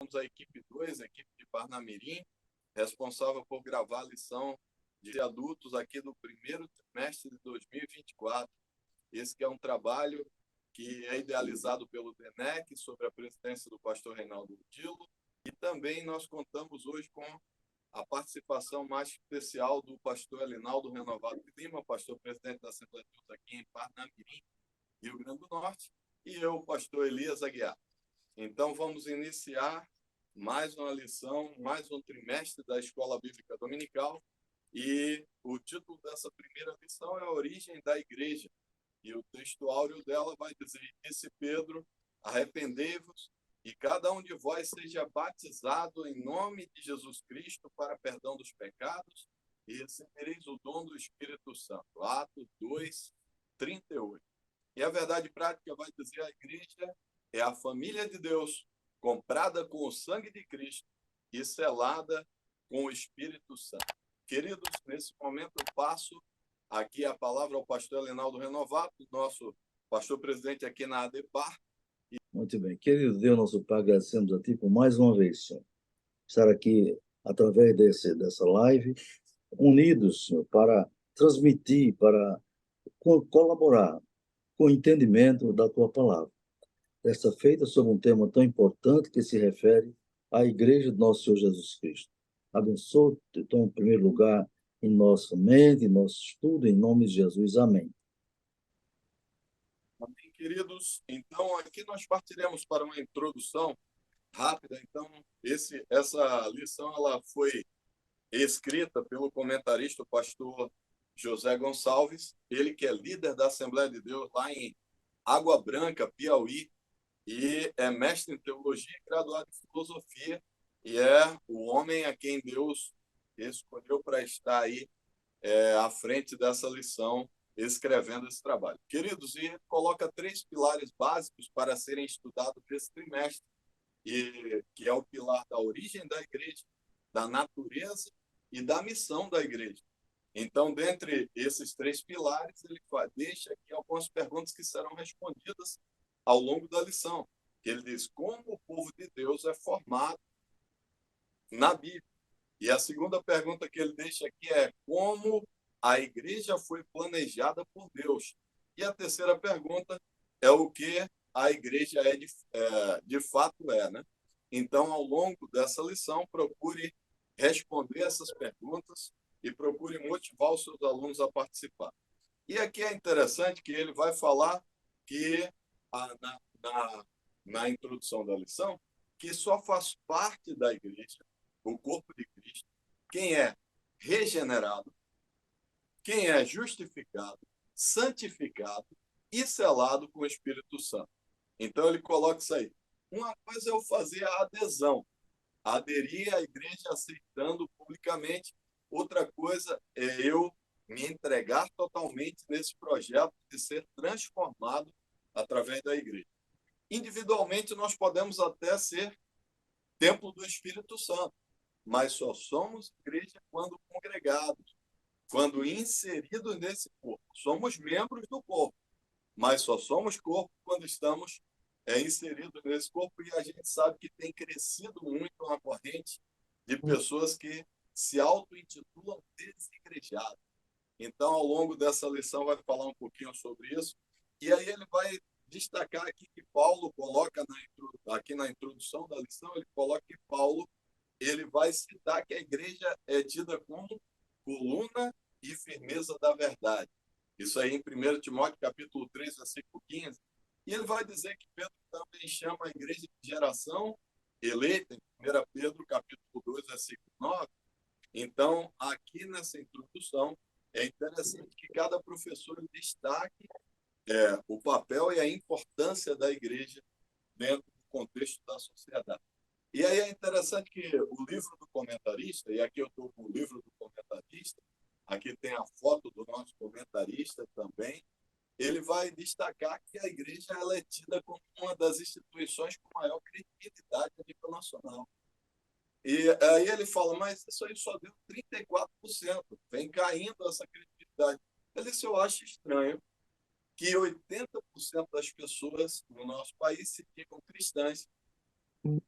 somos a equipe 2, a equipe de Parnamirim, responsável por gravar a lição de adultos aqui do primeiro trimestre de 2024. Esse que é um trabalho que é idealizado pelo DENEC, sob a presidência do pastor Reinaldo Dilo, e também nós contamos hoje com a participação mais especial do pastor Elinaldo Renovado Lima, pastor presidente da Assembleia de Deus aqui em Parnamirim, Rio Grande do Norte, e eu, pastor Elias Aguiar. Então, vamos iniciar mais uma lição, mais um trimestre da Escola Bíblica Dominical, e o título dessa primeira lição é a origem da igreja. E o texto áureo dela vai dizer: disse Pedro, arrependei-vos e cada um de vós seja batizado em nome de Jesus Cristo para perdão dos pecados e recebereis o dom do Espírito Santo. Atos 2, 38. E a verdade prática vai dizer: a igreja é a família de Deus, comprada com o sangue de Cristo e selada com o Espírito Santo. Queridos, nesse momento eu passo aqui a palavra ao pastor Elinaldo Renovato, nosso pastor presidente aqui na ADEPAR. Muito bem. Querido Deus, nosso Pai, agradecemos a Ti por mais uma vez, Senhor, estar aqui através dessa live, unidos, Senhor, para transmitir, para colaborar com o entendimento da Tua palavra. Desta feita sobre um tema tão importante que se refere à Igreja do nosso Senhor Jesus Cristo. Abençoe, então, em primeiro lugar, em nossa mente, em nosso estudo, em nome de Jesus. Amém. Amém, queridos. Então, aqui nós partiremos para uma introdução rápida. Então, essa lição ela foi escrita pelo comentarista, o pastor José Gonçalves, ele que é líder da Assembleia de Deus lá em Água Branca, Piauí, e é mestre em teologia e graduado em filosofia, e é o homem a quem Deus escolheu para estar aí à frente dessa lição, escrevendo esse trabalho. Queridos, e ele coloca 3 pilares básicos para serem estudados nesse trimestre, que é o pilar da origem da igreja, da natureza e da missão da igreja. Então, dentre esses 3 pilares, ele deixa aqui algumas perguntas que serão respondidas ao longo da lição. Ele diz: como o povo de Deus é formado na Bíblia? E a segunda pergunta que ele deixa aqui é: como a igreja foi planejada por Deus? E a terceira pergunta é o que a igreja de fato é, né? Então, ao longo dessa lição, procure responder essas perguntas e procure motivar os seus alunos a participar. E aqui é interessante que ele vai falar que, na introdução da lição, que só faz parte da igreja, o corpo de Cristo, quem é regenerado, quem é justificado, santificado e selado com o Espírito Santo. Então, ele coloca isso aí. Uma coisa é eu fazer a adesão, aderir à igreja aceitando publicamente. Outra coisa é eu me entregar totalmente nesse projeto de ser transformado através da igreja. Individualmente, nós podemos até ser templo do Espírito Santo, mas só somos igreja quando congregados, quando inseridos nesse corpo. Somos membros do corpo, mas só somos corpo quando estamos inseridos nesse corpo, e a gente sabe que tem crescido muito uma corrente de pessoas que se auto-intitulam desigrejados. Então, ao longo dessa lição, vai falar um pouquinho sobre isso. E aí ele vai destacar aqui que Paulo coloca aqui na introdução da lição, ele coloca que Paulo ele vai citar que a igreja é tida como coluna e firmeza da verdade. Isso aí em 1 Timóteo, capítulo 3, versículo 15. E ele vai dizer que Pedro também chama a igreja de geração eleita, em 1 Pedro, capítulo 2, versículo 9. Então, aqui nessa introdução, é interessante que cada professor destaque o papel e a importância da igreja dentro do contexto da sociedade. E aí é interessante que o livro do comentarista, e aqui eu estou com o livro do comentarista, aqui tem a foto do nosso comentarista também, ele vai destacar que a igreja ela é tida como uma das instituições com maior credibilidade a nível nacional. E aí ele fala, mas isso aí só deu 34%, vem caindo essa credibilidade. Ele disse: eu acho estranho que 80% das pessoas no nosso país se digam cristãs,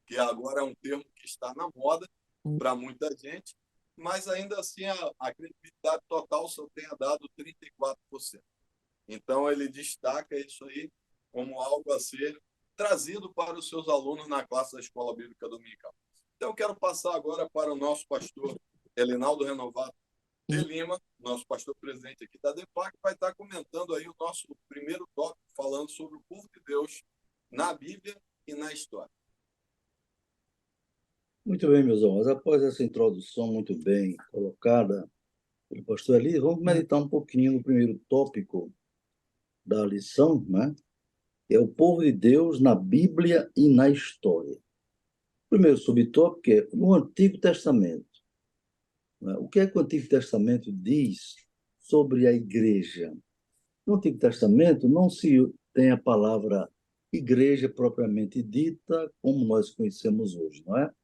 que agora é um termo que está na moda para muita gente, mas ainda assim a credibilidade total só tenha dado 34%. Então, ele destaca isso aí como algo a ser trazido para os seus alunos na classe da Escola Bíblica Dominical. Então, eu quero passar agora para o nosso pastor Elinaldo Renovato de Lima, nosso pastor presidente aqui da DEPAC, que vai estar comentando aí o nosso primeiro tópico, falando sobre o povo de Deus na Bíblia e na história. Muito bem, meus irmãos. Após essa introdução muito bem colocada pelo pastor Eli, vamos meditar um pouquinho no primeiro tópico da lição, né? É o povo de Deus na Bíblia e na história. O primeiro subtópico é no Antigo Testamento. Né? O que é que o Antigo Testamento diz sobre a igreja? No Antigo Testamento não se tem a palavra igreja propriamente dita como nós conhecemos hoje, não é?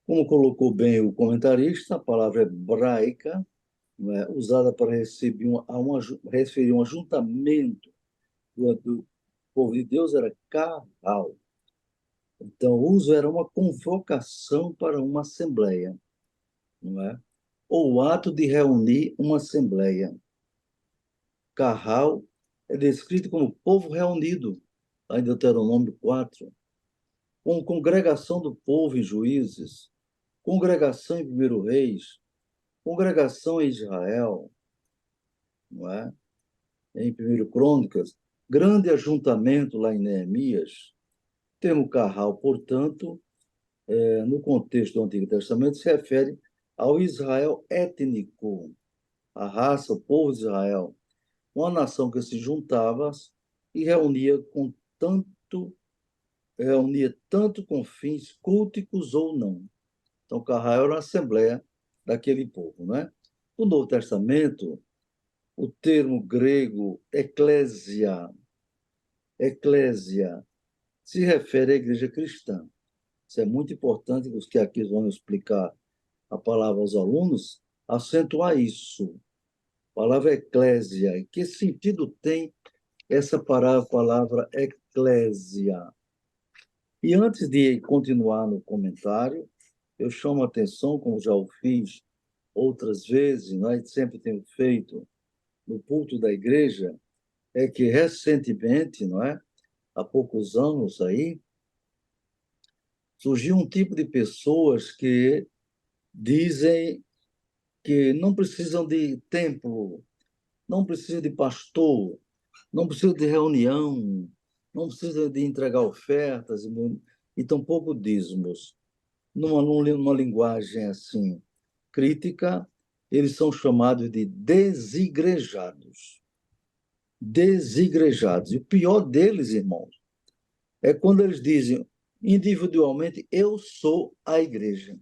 Como colocou bem o comentarista, a palavra hebraica, não é, usada para referir um ajuntamento do povo de Deus era carral. Então, o uso era uma convocação para uma assembleia, não é? Ou o ato de reunir uma assembleia. Carral é descrito como povo reunido, lá em Deuteronômio 4, com congregação do povo em Juízes, congregação em 1 Reis, congregação em Israel, não é? Em 1 Crônicas, grande ajuntamento lá em Neemias. O termo carral, portanto, no contexto do Antigo Testamento, se refere ao Israel étnico, a raça, o povo de Israel, uma nação que se juntava e reunia tanto com fins culticos ou não. Então, carral era uma assembleia daquele povo, né? No Novo Testamento, o termo grego eclésia, se refere à igreja cristã. Isso é muito importante, os que aqui vão explicar a palavra aos alunos, acentuar isso. A palavra eclésia, que sentido tem essa palavra eclésia? E antes de continuar no comentário, eu chamo a atenção, como já o fiz outras vezes, nós sempre temos feito no culto da igreja, é que recentemente, não é? Há poucos anos aí, surgiu um tipo de pessoas que dizem que não precisam de templo, não precisam de pastor, não precisam de reunião, não precisam de entregar ofertas e tampouco dízimos. Numa linguagem assim crítica, eles são chamados de desigrejados. Desigrejados. E o pior deles, irmãos, é quando eles dizem individualmente: eu sou a igreja.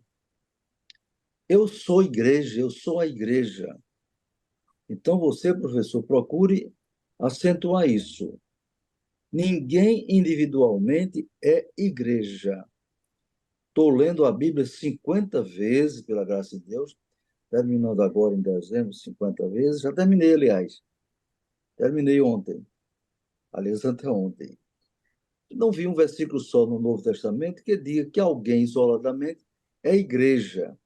Eu sou igreja, eu sou a igreja. Então, você, professor, procure acentuar isso. Ninguém individualmente é igreja. Estou lendo a Bíblia 50 vezes, pela graça de Deus, terminando agora em dezembro, 50 vezes. Já terminei, aliás. Terminei ontem. Aliás, anteontem. Não vi um versículo só no Novo Testamento que diga que alguém isoladamente é igreja.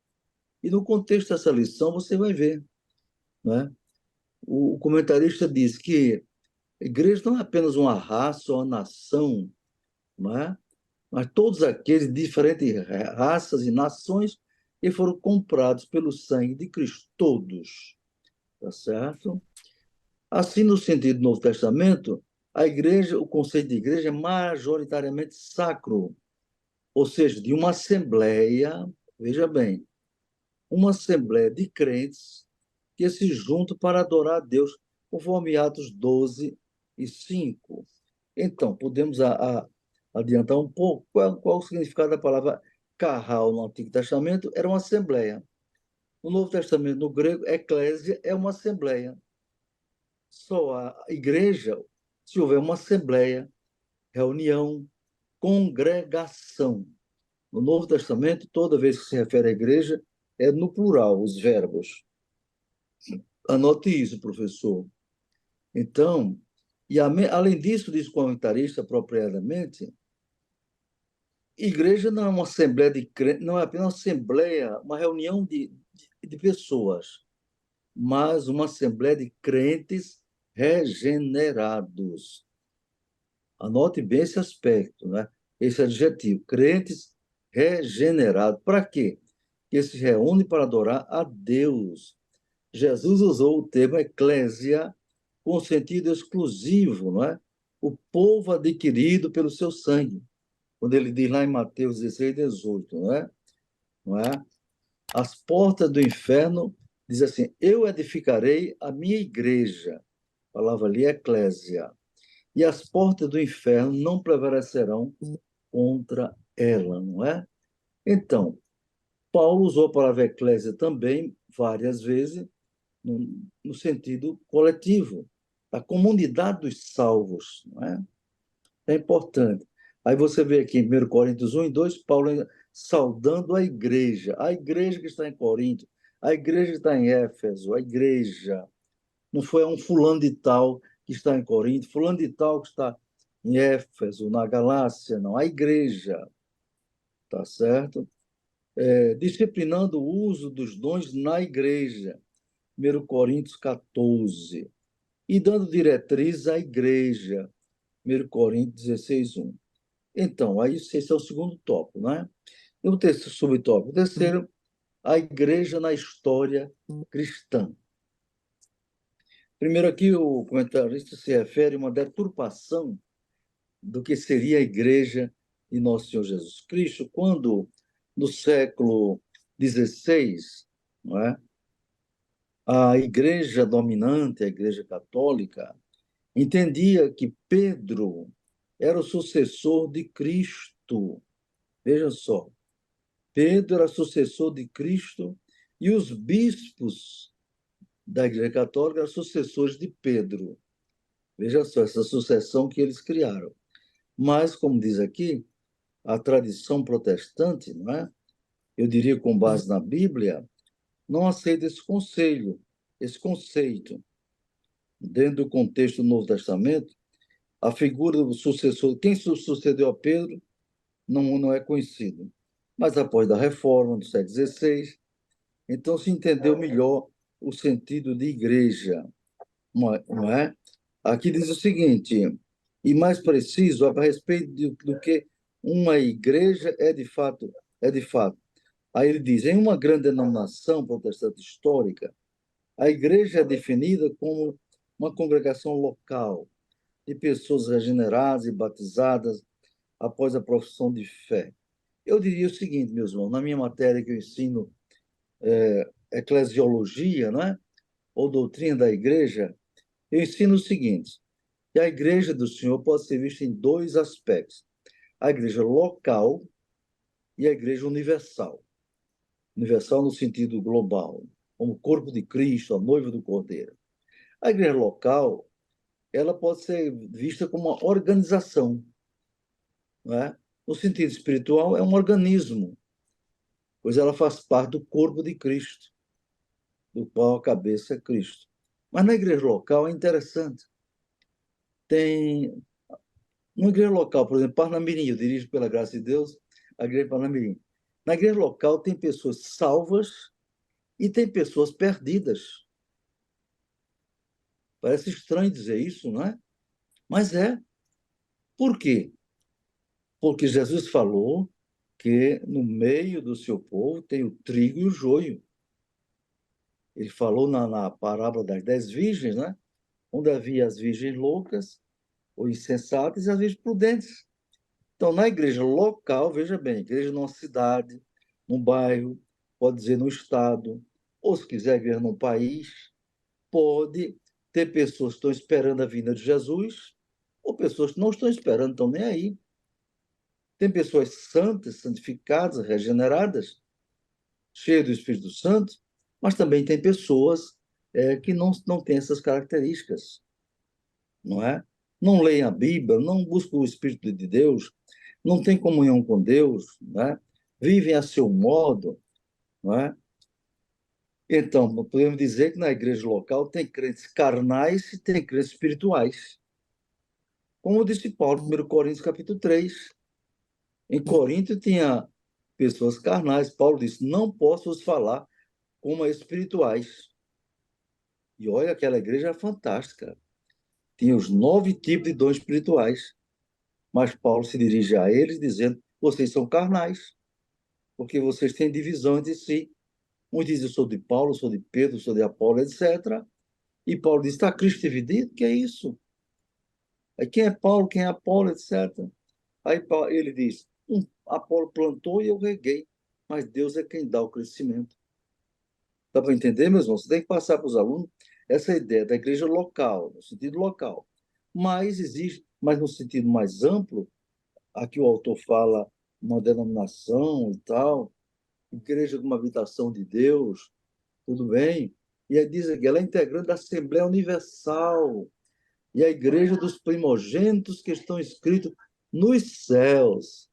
E no contexto dessa lição você vai ver, né? O comentarista diz que a igreja não é apenas uma raça ou uma nação, não é? Mas todos aqueles de diferentes raças e nações que foram comprados pelo sangue de Cristo, todos, tá certo? Assim, no sentido do Novo Testamento, a igreja, o conceito de igreja é majoritariamente sacro, ou seja, de uma assembleia, veja bem, uma assembleia de crentes que se juntam para adorar a Deus, conforme Atos 12:5. Então, podemos adiantar um pouco qual o significado da palavra carral no Antigo Testamento? Era uma assembleia. No Novo Testamento, no grego, eclésia é uma assembleia. Só a igreja se houver uma assembleia, reunião, congregação. No Novo Testamento, toda vez que se refere à igreja, é no plural, os verbos. Anote isso, professor. Então, além disso, diz o comentarista apropriadamente, igreja não é uma assembleia de crentes, não é apenas uma assembleia, uma reunião de pessoas, mas uma assembleia de crentes regenerados. Anote bem esse aspecto, né? Esse adjetivo, crentes regenerados. Para quê? Que se reúnem para adorar a Deus. Jesus usou o termo eclésia com sentido exclusivo, não é? O povo adquirido pelo seu sangue. Quando ele diz lá em Mateus 16, 18, não é? Não é? As portas do inferno, diz assim, eu edificarei a minha igreja. A palavra ali é eclésia. E as portas do inferno não prevalecerão contra ela, não é? Então, Paulo usou a palavra eclésia também várias vezes no sentido coletivo, a comunidade dos salvos, não é? É importante. Aí você vê aqui em 1 Coríntios 1 e 2, Paulo saudando a igreja que está em Corinto, a igreja que está em Éfeso, a igreja. Não foi um fulano de tal que está em Corinto, fulano de tal que está em Éfeso, na Galácia, não, a igreja, tá certo? Disciplinando o uso dos dons na igreja, 1 Coríntios 14, e dando diretriz à igreja, 1 Coríntios 16, 1. Então, aí esse é o segundo tópico, né? E o terceiro subtópico. O terceiro, a igreja na história cristã. Primeiro aqui, o comentarista se refere a uma deturpação do que seria a igreja de Nosso Senhor Jesus Cristo, quando, no século XVI, não é? A igreja dominante, a igreja católica, entendia que Pedro era o sucessor de Cristo. Veja só, Pedro era sucessor de Cristo e os bispos da Igreja Católica eram sucessores de Pedro. Veja só, essa sucessão que eles criaram. Mas, como diz aqui, a tradição protestante, não é? Eu diria com base na Bíblia, não aceita esse conselho, esse conceito. Dentro do contexto do Novo Testamento, a figura do sucessor, quem sucedeu a Pedro, não é conhecido. Mas após a reforma do século XVI, então se entendeu melhor o sentido de igreja, não é? Aqui diz o seguinte, e mais preciso, a respeito do que uma igreja é de fato. Aí ele diz, em uma grande denominação protestante histórica, a igreja é definida como uma congregação local de pessoas regeneradas e batizadas após a profissão de fé. Eu diria o seguinte, meus irmãos, na minha matéria que eu ensino eclesiologia, não é? Ou doutrina da igreja, eu ensino o seguinte, que a igreja do Senhor pode ser vista em dois aspectos. A igreja local e a igreja universal. Universal no sentido global, como o corpo de Cristo, a noiva do Cordeiro. A igreja local, ela pode ser vista como uma organização, não é? No sentido espiritual, é um organismo, pois ela faz parte do corpo de Cristo, do qual a cabeça é Cristo. Mas na igreja local é interessante. Tem uma igreja local, por exemplo, Parnamirim, eu dirijo pela graça de Deus a igreja de Parnamirim. Na igreja local tem pessoas salvas e tem pessoas perdidas. Parece estranho dizer isso, não é? Mas é. Por quê? Porque Jesus falou que no meio do seu povo tem o trigo e o joio. Ele falou na parábola das 10 virgens, né? Onde havia as virgens loucas, ou insensatas, e as virgens prudentes. Então, na igreja local, veja bem, igreja numa cidade, num bairro, pode dizer no estado, ou se quiser igreja num país, pode ter pessoas que estão esperando a vinda de Jesus, ou pessoas que não estão esperando, estão nem aí. Tem pessoas santas, santificadas, regeneradas, cheias do Espírito Santo, mas também tem pessoas que não têm essas características, não é? Não leem a Bíblia, não buscam o Espírito de Deus, não têm comunhão com Deus, não é? Vivem a seu modo, não é? Então, podemos dizer que na igreja local tem crentes carnais e tem crentes espirituais. Como disse Paulo, 1 Coríntios capítulo 3, Em Corinto tinha pessoas carnais. Paulo disse: não posso vos falar como espirituais. E olha, aquela igreja era fantástica. Tinha os 9 tipos de dons espirituais. Mas Paulo se dirige a eles dizendo: vocês são carnais, porque vocês têm divisão entre si. Uns dizem: eu sou de Paulo, sou de Pedro, sou de Apolo, etc. E Paulo diz: está Cristo dividido? Que é isso? Aí quem é Paulo, quem é Apolo, etc. Aí ele diz: Apolo plantou e eu reguei, mas Deus é quem dá o crescimento. Dá para entender, meus irmãos? Você tem que passar para os alunos essa ideia da igreja local, no sentido local. Mas existe, mas no sentido mais amplo, aqui o autor fala uma denominação e tal, igreja como habitação de Deus, tudo bem. E aí diz aqui, ela é integrante da Assembleia Universal e a igreja dos primogênitos que estão escritos nos céus.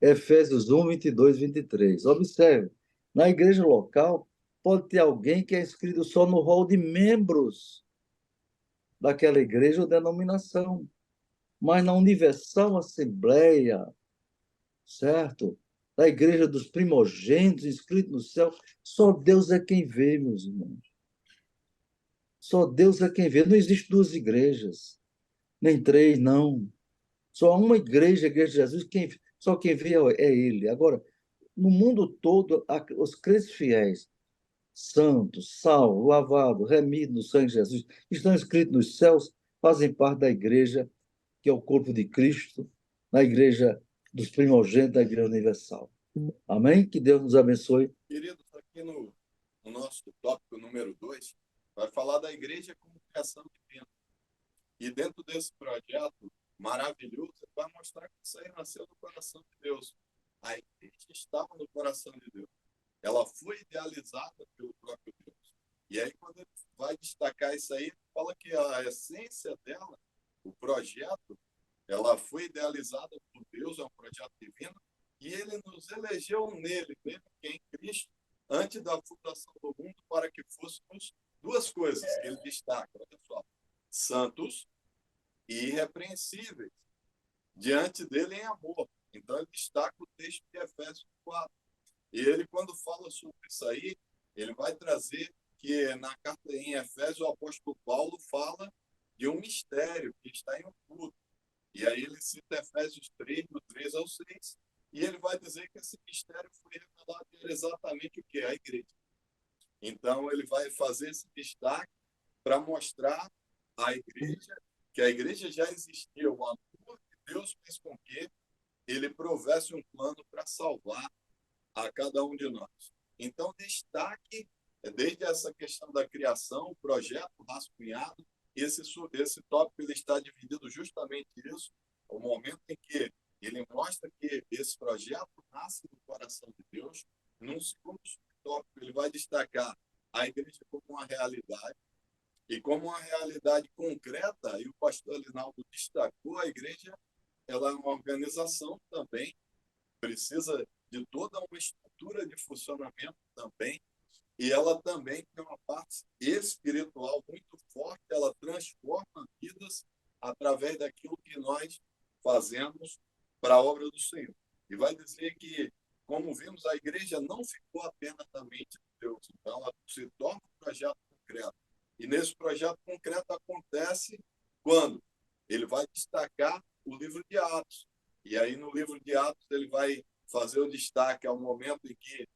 Efésios 1, 22, 23. Observe, na igreja local, pode ter alguém que é inscrito só no rol de membros daquela igreja ou denominação, mas na Universal Assembleia, certo? Da igreja dos primogênitos, inscrito no céu, só Deus é quem vê, meus irmãos. Só Deus é quem vê. Não existe duas igrejas, nem três, não. Só uma igreja, a igreja de Jesus, só quem vê é Ele. Agora, no mundo todo, os crentes fiéis, santos, salvos, lavados, remidos no sangue de Jesus, estão escritos nos céus, fazem parte da igreja, que é o corpo de Cristo, na igreja dos primogênitos da Igreja Universal. Amém? Que Deus nos abençoe. Queridos, aqui no nosso tópico número 2, vai falar da igreja como criação divina. E dentro desse projeto maravilhoso, vai mostrar que isso aí nasceu no coração de Deus. A igreja estava no coração de Deus. Ela foi idealizada pelo próprio Deus. E aí, quando ele vai destacar isso aí, fala que a essência dela, o projeto, ela foi idealizada por Deus, é um projeto divino, e ele nos elegeu nele, mesmo que em Cristo, antes da fundação do mundo, para que fôssemos duas coisas que ele destaca, olha só, santos e irrepreensíveis, diante dele em amor. Então, ele destaca o texto de Efésios 4. E ele, quando fala sobre isso aí, ele vai trazer que na carta em Efésios, o apóstolo Paulo fala de um mistério que está em oculto. E aí ele cita Efésios 3, do 3 ao 6, e ele vai dizer que esse mistério foi revelado exatamente o que? A igreja. Então, ele vai fazer esse destaque para mostrar à igreja que a igreja já existia, o amor de Deus fez com que ele provesse um plano para salvar a cada um de nós. Então, destaque, desde essa questão da criação, o projeto rascunhado, esse tópico ele está dividido justamente isso, o momento em que ele mostra que esse projeto nasce do coração de Deus. Num segundo tópico, ele vai destacar a igreja como uma realidade, e como uma realidade concreta, e o pastor Linaldo destacou, a igreja ela é uma organização também, precisa de toda uma estrutura de funcionamento também, e ela também tem uma parte espiritual muito forte, ela transforma vidas através daquilo que nós fazemos para a obra do Senhor. E vai dizer que, como vimos, a igreja não ficou apenas na mente de Deus, então ela se torna um projeto concreto. E nesse projeto concreto acontece quando ele vai destacar o livro de Atos. E aí no livro de Atos ele vai fazer o destaque ao momento em que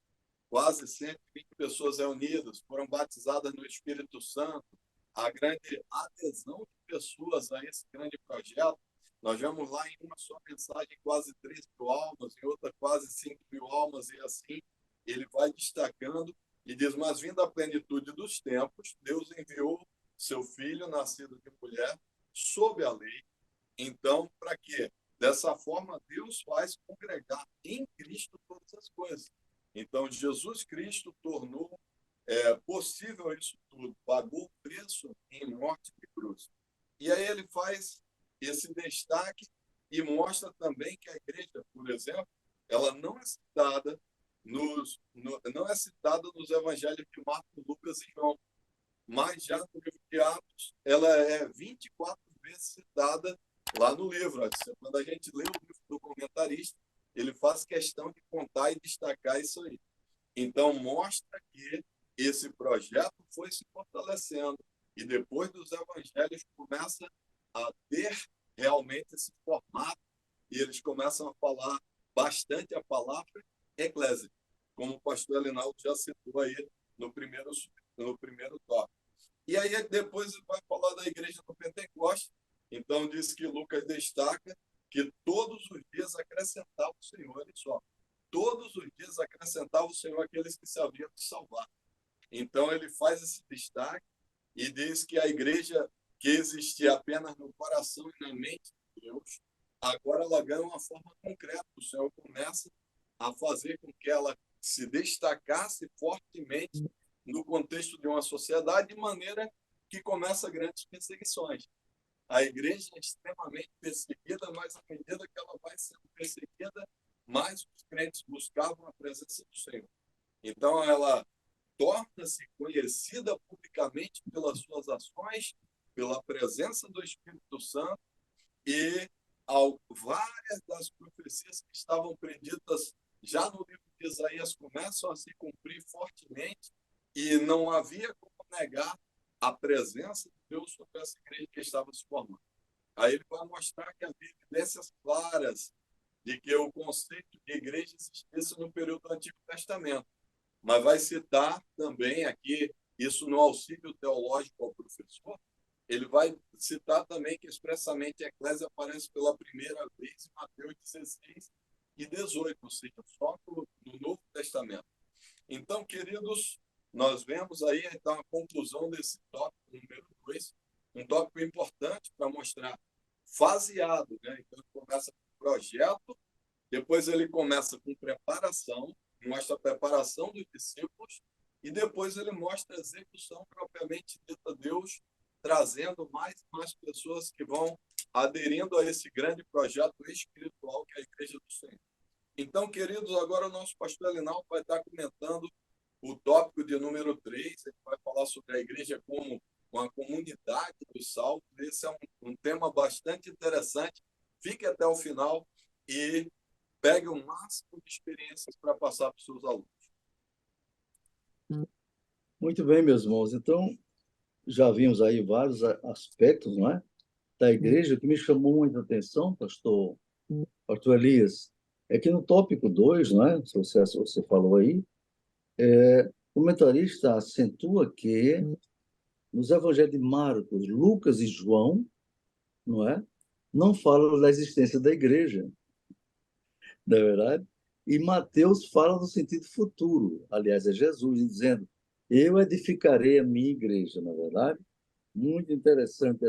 quase 120 pessoas reunidas foram batizadas no Espírito Santo, a grande adesão de pessoas a esse grande projeto. Nós vemos lá em uma só mensagem quase 3.000 almas, em outra quase 5.000 almas, e assim ele vai destacando e diz: mas vindo a plenitude dos tempos, Deus enviou seu filho, nascido de mulher, sob a lei. Então, para quê? Dessa forma, Deus faz congregar em Cristo todas as coisas. Então, Jesus Cristo tornou possível isso tudo, pagou o preço em morte de cruz. E aí ele faz esse destaque e mostra também que a igreja, por exemplo, ela não é citada não é citada nos evangelhos de Marcos, Lucas e João, mas já no livro de Atos, ela é 24 vezes citada lá no livro. Quando a gente lê o livro do comentarista, ele faz questão de contar e destacar isso aí. Então, mostra que esse projeto foi se fortalecendo e depois dos evangelhos começa a ter realmente esse formato e eles começam a falar bastante a palavra eclésia, como o pastor Elinaldo já citou aí no primeiro tópico. E aí depois ele vai falar da igreja do Pentecostes. Então diz que Lucas destaca que todos os dias acrescentava o Senhor, ele só. Todos os dias acrescentava o Senhor aqueles que se haviam de salvar. Então ele faz esse destaque e diz que a igreja que existia apenas no coração e na mente de Deus, agora ela ganha uma forma concreta. O Senhor começa a fazer com que ela se destacasse fortemente no contexto de uma sociedade, de maneira que começa grandes perseguições. A igreja é extremamente perseguida, mas à medida que ela vai sendo perseguida, mais os crentes buscavam a presença do Senhor. Então, ela torna-se conhecida publicamente pelas suas ações, pela presença do Espírito Santo e várias das profecias que estavam preditas já no livro de Isaías começam a se cumprir fortemente e não havia como negar a presença de Deus sobre essa igreja que estava se formando. Aí ele vai mostrar que havia evidências claras de que o conceito de igreja existisse no período do Antigo Testamento. Mas vai citar também aqui, isso no auxílio teológico ao professor, ele vai citar também que expressamente a eclésia aparece pela primeira vez em Mateus 16 e 18, ou seja, só no Novo Testamento. Então, queridos, nós vemos aí então a conclusão desse tópico número 2, um tópico importante para mostrar faseado, né? Então, ele começa com projeto, depois ele começa com preparação, mostra a preparação dos discípulos, e depois ele mostra a execução propriamente dita, Deus trazendo mais e mais pessoas que vão aderindo a esse grande projeto espiritual que é a Igreja do Senhor. Então, queridos, agora o nosso pastor Elinaldo vai estar comentando o tópico de número 3, ele vai falar sobre a igreja como uma comunidade dos salvos. Esse é um tema bastante interessante. Fique até o final e pegue o máximo de experiências para passar para os seus alunos. Muito bem, meus irmãos. Então, já vimos aí vários aspectos, não é, da igreja. Que me chamou muita atenção, pastor Elias, é que no tópico 2, não é, você falou aí, o comentarista acentua que nos evangelhos de Marcos, Lucas e João, não é, não falam da existência da igreja, não é verdade? E Mateus fala no sentido futuro, aliás, é Jesus dizendo: eu edificarei a minha igreja, não é verdade? Muito interessante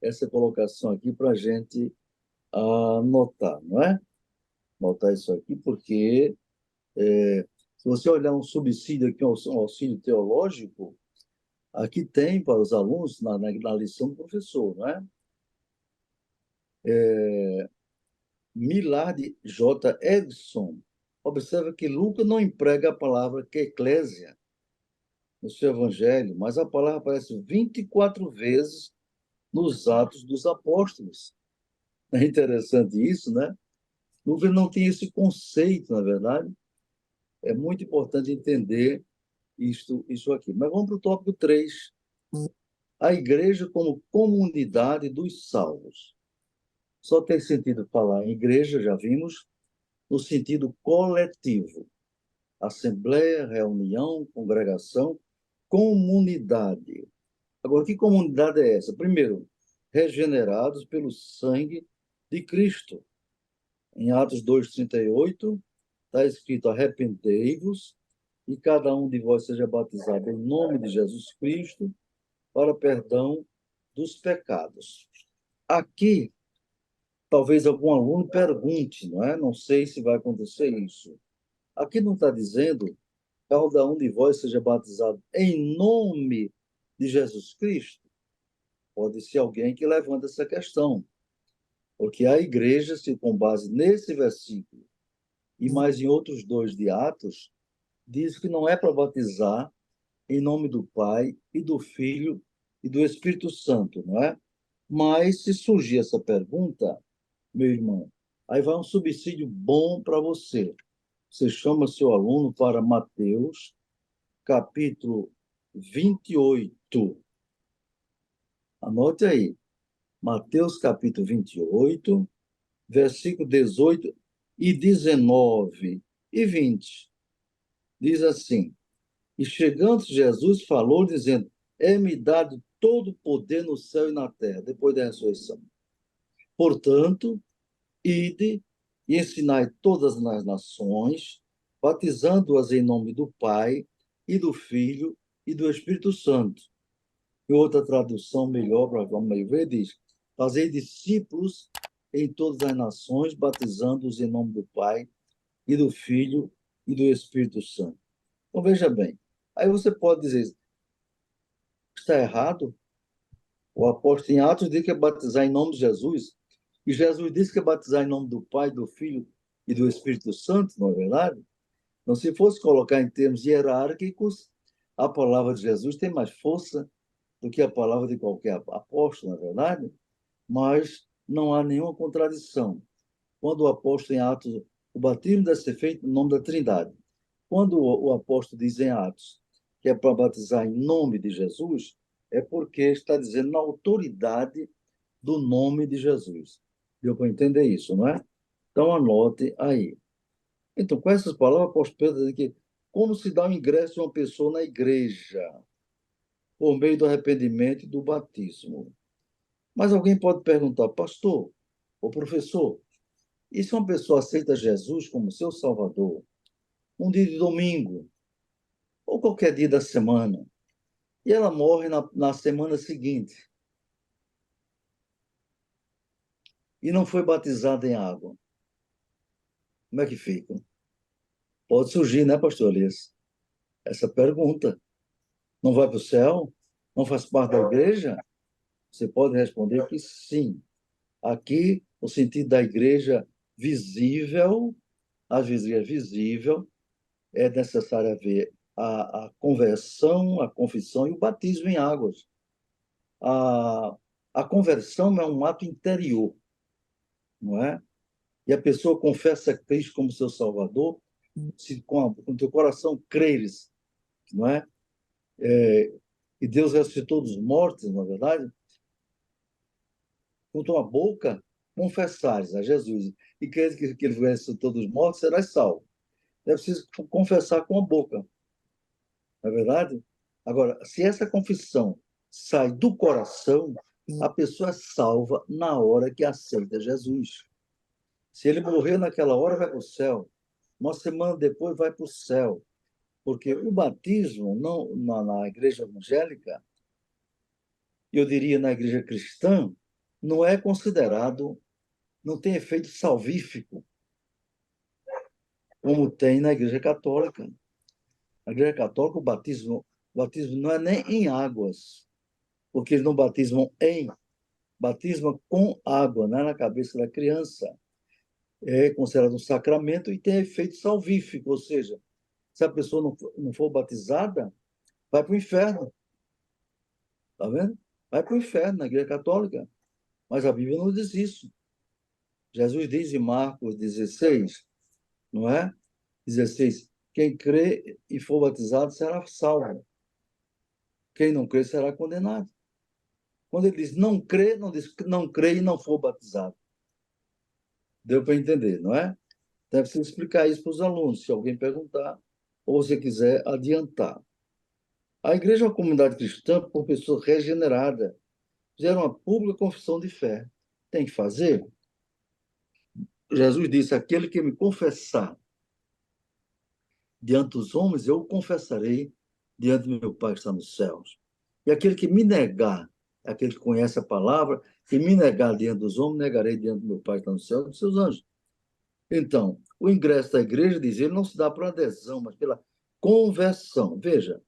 essa colocação aqui para a gente anotar, não é? Notar isso aqui, porque se você olhar um subsídio aqui, um auxílio teológico, aqui tem para os alunos, na lição do professor, não é? Millard J. Edson, observa que Lucas não emprega a palavra que eclésia no seu evangelho, mas a palavra aparece 24 vezes nos Atos dos Apóstolos. É interessante isso, né? Lucas não tem esse conceito, na verdade. É muito importante entender isso aqui. Mas vamos para o tópico 3. A igreja como comunidade dos salvos. Só tem sentido falar em igreja, já vimos, no sentido coletivo. Assembleia, reunião, congregação, comunidade. Agora, que comunidade é essa? Primeiro, regenerados pelo sangue de Cristo. Em Atos 2,38, está escrito: arrependei-vos e cada um de vós seja batizado em nome de Jesus Cristo para perdão dos pecados. Aqui, talvez algum aluno pergunte, não é? Não sei se vai acontecer isso. Aqui não está dizendo: cada um de vós seja batizado em nome de Jesus Cristo? Pode ser alguém que levanta essa questão, porque a igreja, se com base nesse versículo e mais em outros 2 de Atos, diz que não é para batizar em nome do Pai e do Filho e do Espírito Santo, não é? Mas se surgir essa pergunta, meu irmão, Aí vai um subsídio bom para você. Você chama seu aluno para Mateus, capítulo 28. Anote aí. Mateus, capítulo 28, versículo 18 e 19 e 20. Diz assim: E chegando Jesus falou, dizendo: É-me dado todo o poder no céu e na terra, depois da ressurreição. Portanto, ide e ensinai todas as nações, batizando-as em nome do Pai e do Filho e do Espírito Santo. E outra tradução melhor, para vamos ver, diz: Fazei discípulos em todas as nações, batizando-os em nome do Pai e do Filho e do Espírito Santo. Então, veja bem. Aí você pode dizer, está errado? O apóstolo em Atos diz que é batizar em nome de Jesus, e Jesus disse que é batizar em nome do Pai, do Filho e do Espírito Santo, não é verdade? Então, se fosse colocar em termos hierárquicos, a palavra de Jesus tem mais força do que a palavra de qualquer apóstolo, não é verdade? Mas não há nenhuma contradição. Quando o apóstolo em Atos, o batismo deve ser feito no nome da Trindade. Quando o apóstolo diz em Atos que é para batizar em nome de Jesus, é porque está dizendo na autoridade do nome de Jesus. Deu para entender isso, não é? Então, anote aí. Então, com essas palavras, o apóstolo Pedro diz que como se dá o ingresso de uma pessoa na igreja, por meio do arrependimento e do batismo. Mas alguém pode perguntar, pastor ou professor, e se uma pessoa aceita Jesus como seu Salvador, um dia de domingo, ou qualquer dia da semana, e ela morre na semana seguinte, e não foi batizada em água, como é que fica? Pode surgir, né, pastor Elias? Essa pergunta. Não vai para o céu? Não faz parte da igreja? Você pode responder que sim. Aqui, o sentido da igreja visível, às vezes é visível, é necessário haver a conversão, a confissão e o batismo em águas. A conversão é um ato interior, não é? E a pessoa confessa Cristo como seu Salvador, se com teu coração creres, não é? E Deus ressuscitou dos mortos, na verdade, com tua boca confessares a Jesus e creres que ele ressuscitou dos mortos, serás salvo. É preciso confessar com a boca, não é verdade? Agora, se essa confissão sai do coração, a pessoa é salva na hora que aceita Jesus. Se ele morrer naquela hora, vai para o céu. Uma semana depois, vai para o céu. Porque o batismo, não, na igreja evangélica, eu diria na igreja cristã, não é considerado, não tem efeito salvífico, como tem na igreja católica. Na igreja católica, o batismo não é nem em águas, porque eles não batismam batisma com água, né, na cabeça da criança. É considerado um sacramento e tem efeito salvífico, ou seja, se a pessoa não for batizada, vai para o inferno. Está vendo? Vai para o inferno na igreja católica. Mas a Bíblia não diz isso. Jesus diz em Marcos 16, não é? 16, quem crê e for batizado será salvo. Quem não crê será condenado. Quando ele diz não crê, não diz não crê e não for batizado. Deu para entender, não é? Então é preciso explicar isso para os alunos, se alguém perguntar, ou se quiser adiantar. A igreja é uma comunidade cristã por pessoas regeneradas. Fizeram uma pública confissão de fé. Tem que fazer. Jesus disse, aquele que me confessar diante dos homens, eu o confessarei diante do meu Pai que está nos céus. E aquele que me negar, aquele que conhece a palavra, que me negar diante dos homens, negarei diante do meu Pai que está nos céus e dos seus anjos. Então, o ingresso da igreja, diz ele, não se dá por adesão, mas pela conversão. Veja,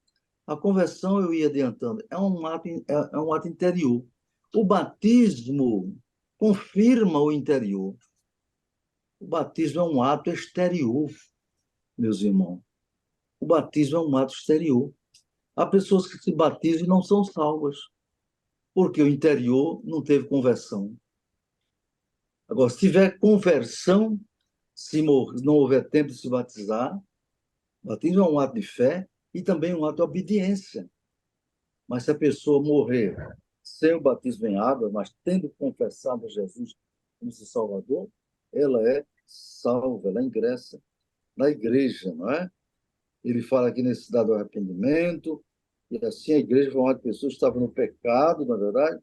a conversão, eu ia adiantando, é um ato interior. O batismo confirma o interior. O batismo é um ato exterior, meus irmãos. O batismo é um ato exterior. Há pessoas que se batizam e não são salvas, porque o interior não teve conversão. Agora, se tiver conversão, se não houver tempo de se batizar, batismo é um ato de fé e também um ato de obediência. Mas se a pessoa morrer sem o batismo em água, mas tendo confessado a Jesus como seu Salvador, ela é salva, ela ingressa na igreja, não é? Ele fala aqui nesse dado arrependimento, e assim a igreja foi uma de pessoas que estavam no pecado, na verdade,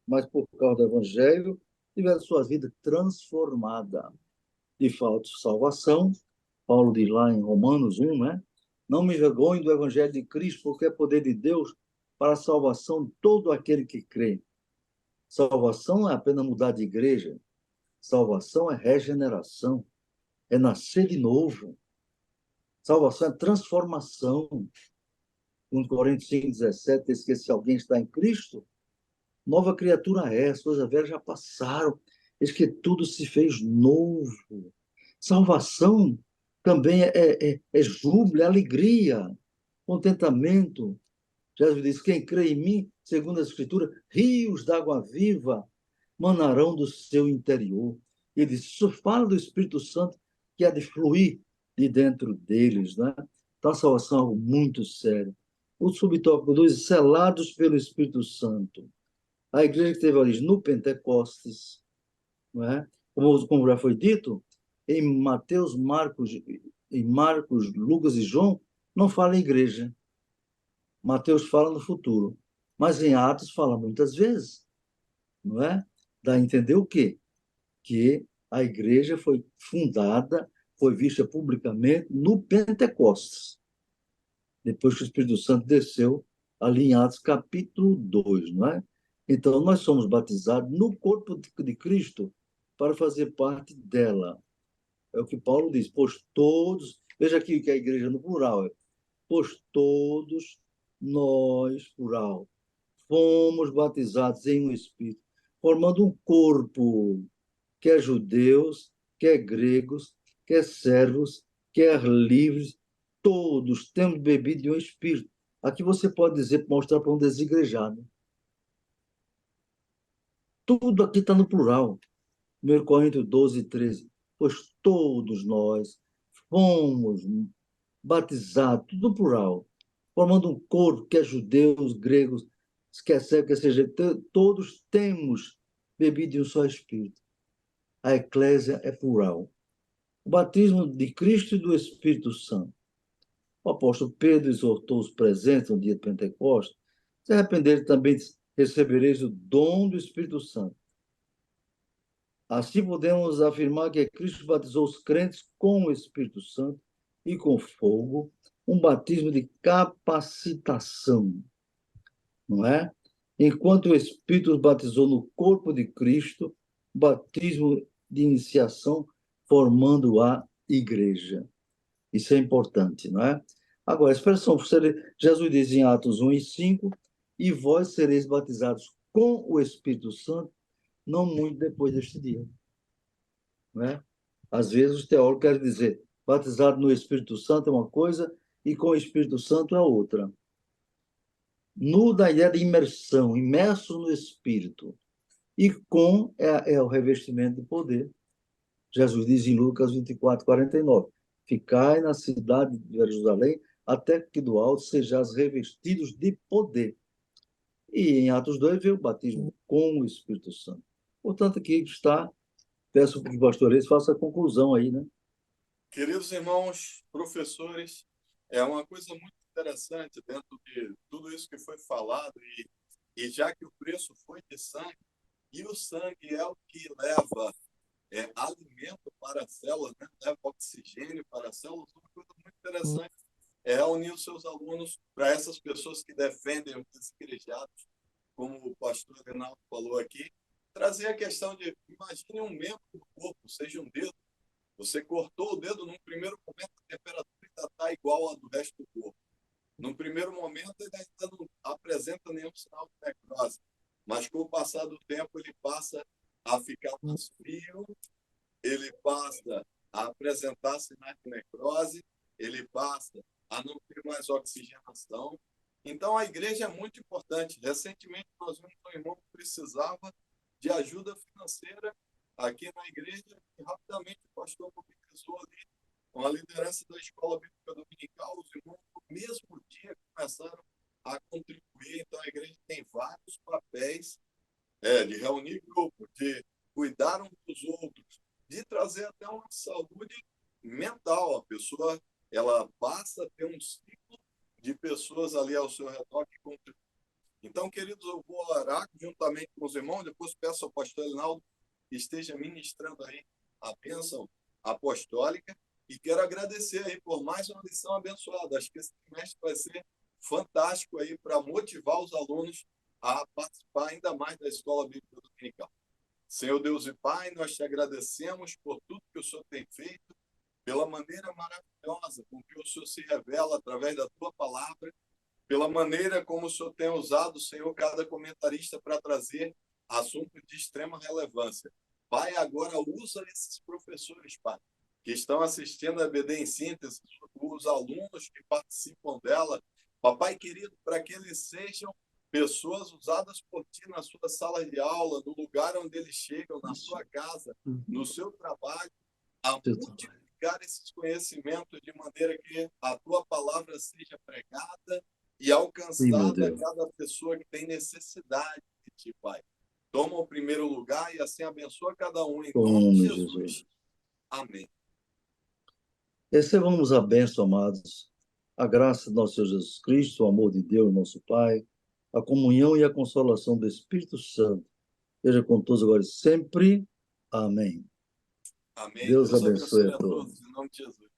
mas por causa do evangelho, tiveram sua vida transformada. De falta de salvação, Paulo diz lá em Romanos 1, né? Não me envergonhe do evangelho de Cristo, porque é poder de Deus para a salvação de todo aquele que crê. Salvação não é apenas mudar de igreja. Salvação é regeneração, é nascer de novo. Salvação é transformação. 1 Coríntios 5,17 diz que se alguém está em Cristo, nova criatura é, as coisas velhas já passaram, diz que tudo se fez novo. Salvação também é júbilo, é alegria, contentamento. Jesus diz, quem crê em mim, segundo a Escritura, rios d'água viva manarão do seu interior. Ele diz, isso fala do Espírito Santo que há de fluir de dentro deles, né? Então, a salvação é algo muito sério. O subtópico 2, selados pelo Espírito Santo. A igreja que teve origem no Pentecostes, não é? Como já foi dito, em Marcos, Lucas e João, não fala em igreja. Mateus fala no futuro. Mas em Atos fala muitas vezes, não é? Dá a entender o quê? Que a igreja foi fundada, foi vista publicamente no Pentecostes, depois que o Espírito Santo desceu ali em Atos capítulo 2, não é? Então, nós somos batizados no corpo de Cristo para fazer parte dela. É o que Paulo diz, pois todos, veja aqui que a igreja no plural, pois todos nós, plural, fomos batizados em um Espírito, formando um corpo, quer judeus, quer gregos, quer servos, quer livres, todos temos bebido de um Espírito. Aqui você pode dizer, mostrar para um desigrejado. Tudo aqui está no plural. 1 Coríntios 12, 13. Pois todos nós fomos batizados, tudo no plural, formando um corpo, quer judeus, gregos, quer servo, quer seja, todos temos bebido de um só Espírito. A eclésia é plural. O batismo de Cristo e do Espírito Santo. O apóstolo Pedro exortou os presentes no dia de Pentecostes, se arrependerem também recebereis o dom do Espírito Santo. Assim podemos afirmar que Cristo batizou os crentes com o Espírito Santo e com fogo, um batismo de capacitação, não é? Enquanto o Espírito os batizou no corpo de Cristo, batismo de iniciação, formando a igreja. Isso é importante, não é? Agora, a expressão, Jesus diz em Atos 1 e 5, e vós sereis batizados com o Espírito Santo, não muito depois deste dia. Não é? Às vezes, os teólogos querem dizer, batizado no Espírito Santo é uma coisa e com o Espírito Santo é outra. No da ideia de imersão, imerso no Espírito, e com é o revestimento de poder. Jesus diz em Lucas 24, 49, ficai na cidade de Jerusalém até que do alto sejais revestidos de poder. E em Atos 2 vê o batismo com o Espírito Santo. Portanto, aqui está, peço que o pastor Reis faça a conclusão aí, né? Queridos irmãos, professores, é uma coisa muito interessante dentro de tudo isso que foi falado, e já que o preço foi de sangue, e o sangue é o que leva alimento para as células, né? Leva oxigênio para as células, uma coisa muito interessante é unir os seus alunos para essas pessoas que defendem os desigrejados, como o pastor Reinaldo falou aqui, trazer a questão de, imagine um membro do corpo, seja um dedo, você cortou o dedo, num primeiro momento a temperatura ainda está igual à do resto do corpo. Num primeiro momento ele ainda não apresenta nenhum sinal de necrose, mas com o passar do tempo ele passa a ficar mais frio, ele passa a apresentar sinais de necrose, ele passa a não ter mais oxigenação. Então a igreja é muito importante. Recentemente nós vimos um irmão que precisava de ajuda financeira aqui na igreja, e rapidamente o pastor mobilizou ali com a liderança da escola bíblica dominical, os irmãos no mesmo dia começaram a contribuir. Então a igreja tem vários papéis, de reunir grupos, de cuidar uns dos outros, de trazer até uma saúde mental. A pessoa, ela passa a ter um ciclo de pessoas ali ao seu redor que contribuem. Então, queridos, eu vou orar juntamente com os irmãos, depois peço ao pastor Elinaldo que esteja ministrando aí a bênção apostólica, e quero agradecer aí por mais uma lição abençoada. Acho que esse trimestre vai ser fantástico aí para motivar os alunos a participar ainda mais da Escola Bíblica Dominical. Senhor Deus e Pai, nós te agradecemos por tudo que o Senhor tem feito, pela maneira maravilhosa com que o Senhor se revela através da tua palavra, pela maneira como o Senhor tem usado, Senhor, cada comentarista para trazer assuntos de extrema relevância. Pai, agora usa esses professores, Pai, que estão assistindo a EBD em síntese, os alunos que participam dela, papai querido, para que eles sejam pessoas usadas por ti na sua sala de aula, no lugar onde eles chegam, na sua casa, no seu trabalho, a multiplicar esses conhecimentos de maneira que a tua palavra seja pregada e alcançada a cada pessoa que tem necessidade de ti, Pai. Toma o primeiro lugar e assim abençoa cada um, em nome de Jesus. Amém. Recebamos a bênção, amados, a graça do nosso Senhor Jesus Cristo, o amor de Deus, nosso Pai, a comunhão e a consolação do Espírito Santo, seja com todos agora e sempre. Amém. Amém. Deus abençoe a todos. Em nome de Jesus.